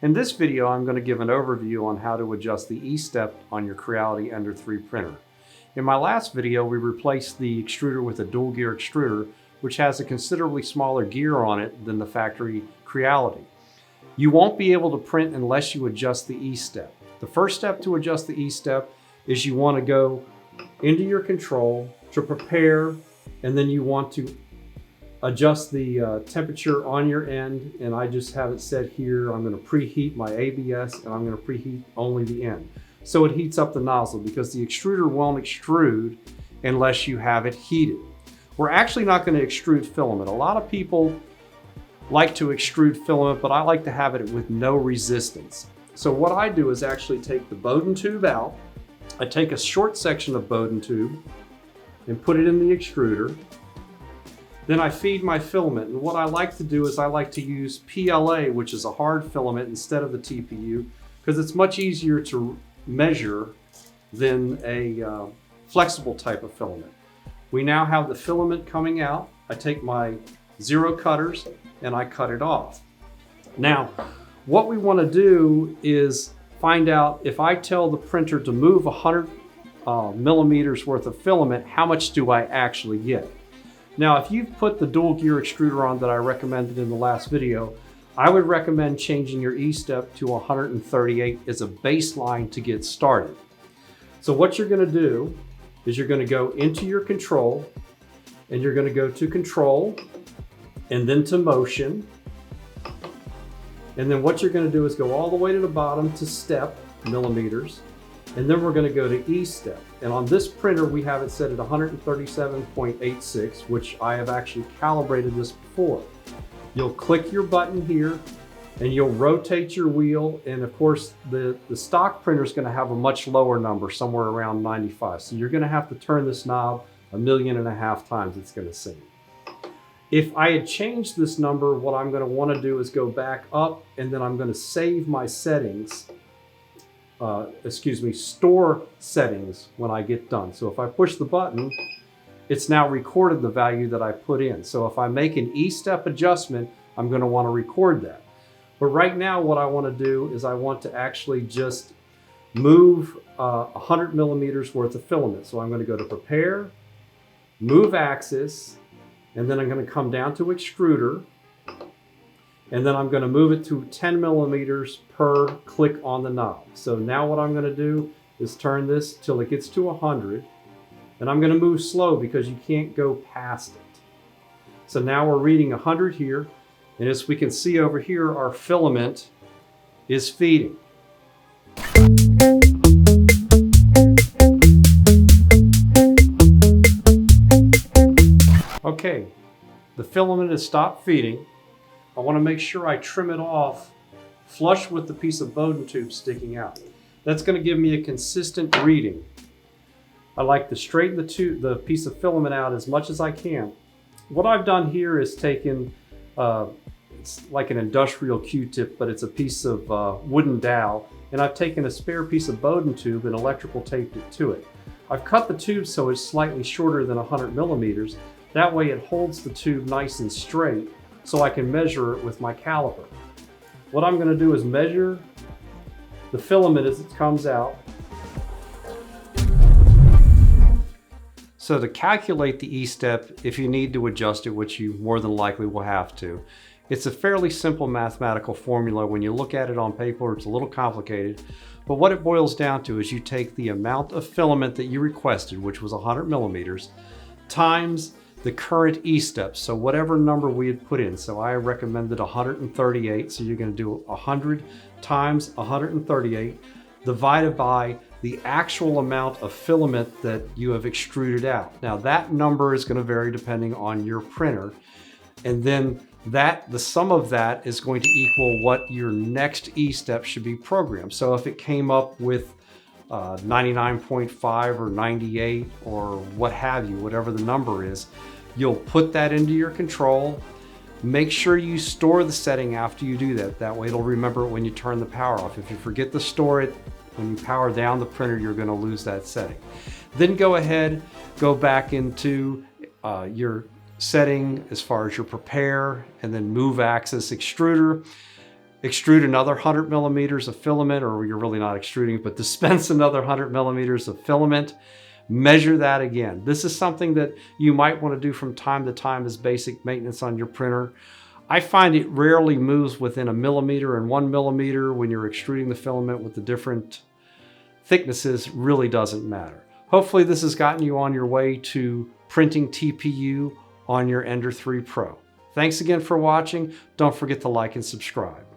In this video, I'm going to give an overview on how to adjust the E-step on your Creality Ender 3 printer. In my last video, we replaced the extruder with a Dual Gear Extruder, which has a considerably smaller gear on it than the factory Creality. You won't be able to print unless you adjust the E-step. The first step to adjust the E-step is you want to go into your control to prepare, and then you want to adjust the temperature on your end, and I just have it set here. I'm going to preheat my ABS, and I'm going to preheat only the end. So it heats up the nozzle, because the extruder won't extrude unless you have it heated. We're actually not going to extrude filament. A lot of people like to extrude filament, but I like to have it with no resistance. So what I do is actually take the Bowden tube out. I take a short section of Bowden tube and put it in the extruder. Then I feed my filament, and what I like to do is I like to use PLA, which is a hard filament, instead of the TPU, because it's much easier to measure than a flexible type of filament. We now have the filament coming out. I take my zero cutters and I cut it off. Now, what we want to do is find out, if I tell the printer to move 100 millimeters worth of filament, how much do I actually get? Now, if you've put the Dual Gear Extruder on that I recommended in the last video, I would recommend changing your E-step to 138 as a baseline to get started. So what you're going to do is you're going to go into your control, and you're going to go to control and then to motion. And then what you're going to do is go all the way to the bottom to step, millimeters. And then we're going to go to E-step. And on this printer, we have it set at 137.86, which I have actually calibrated this before. You'll click your button here and you'll rotate your wheel. And of course, the stock printer is going to have a much lower number, somewhere around 95. So you're going to have to turn this knob 1.5 million times, it's going to seem. If I had changed this number, what I'm going to want to do is go back up, and then I'm going to save my settings. Store settings when I get done. So if I push the button, it's now recorded the value that I put in. So if I make an E-step adjustment, I'm going to want to record that. But right now, what I want to do is I want to actually just move 100 millimeters worth of filament. So I'm going to go to Prepare, Move Axis, and then I'm going to come down to Extruder. And then I'm going to move it to 10 millimeters per click on the knob. So now what I'm going to do is turn this till it gets to 100. And I'm going to move slow because you can't go past it. So now we're reading 100 here. And as we can see over here, our filament is feeding. Okay, the filament has stopped feeding. I want to make sure I trim it off flush with the piece of Bowden tube sticking out. That's going to give me a consistent reading. I like to straighten the piece of filament out as much as I can. What I've done here is taken, it's like an industrial Q-tip, but it's a piece of wooden dowel, and I've taken a spare piece of Bowden tube and electrical taped it to it. I've cut the tube so it's slightly shorter than 100 millimeters. That way it holds the tube nice and straight, so I can measure it with my caliper. What I'm going to do is measure the filament as it comes out. So to calculate the E-step, if you need to adjust it, which you more than likely will have to, it's a fairly simple mathematical formula. When you look at it on paper, it's a little complicated, but what it boils down to is you take the amount of filament that you requested, which was 100 millimeters, times the current E-step, so whatever number we had put in. So I recommended 138, so you're going to do 100 times 138 divided by the actual amount of filament that you have extruded out. Now that number is going to vary depending on your printer, and then the sum of that is going to equal what your next E-step should be programmed. So if it came up with 99.5 or 98 or what have you, whatever the number is, you'll put that into your control. Make sure you store the setting after you do that. That way it'll remember it when you turn the power off. If you forget to store it, when you power down the printer, you're going to lose that setting. Then go ahead go back into your setting as far as your prepare, and then move axis extruder. Extrude another 100 millimeters of filament, or you're really not extruding, but dispense another 100 millimeters of filament. Measure that again. This is something that you might want to do from time to time as basic maintenance on your printer. I find it rarely moves within a millimeter and 1 millimeter when you're extruding the filament with the different thicknesses. Really doesn't matter. Hopefully this has gotten you on your way to printing TPU on your Ender 3 Pro. Thanks again for watching. Don't forget to like and subscribe.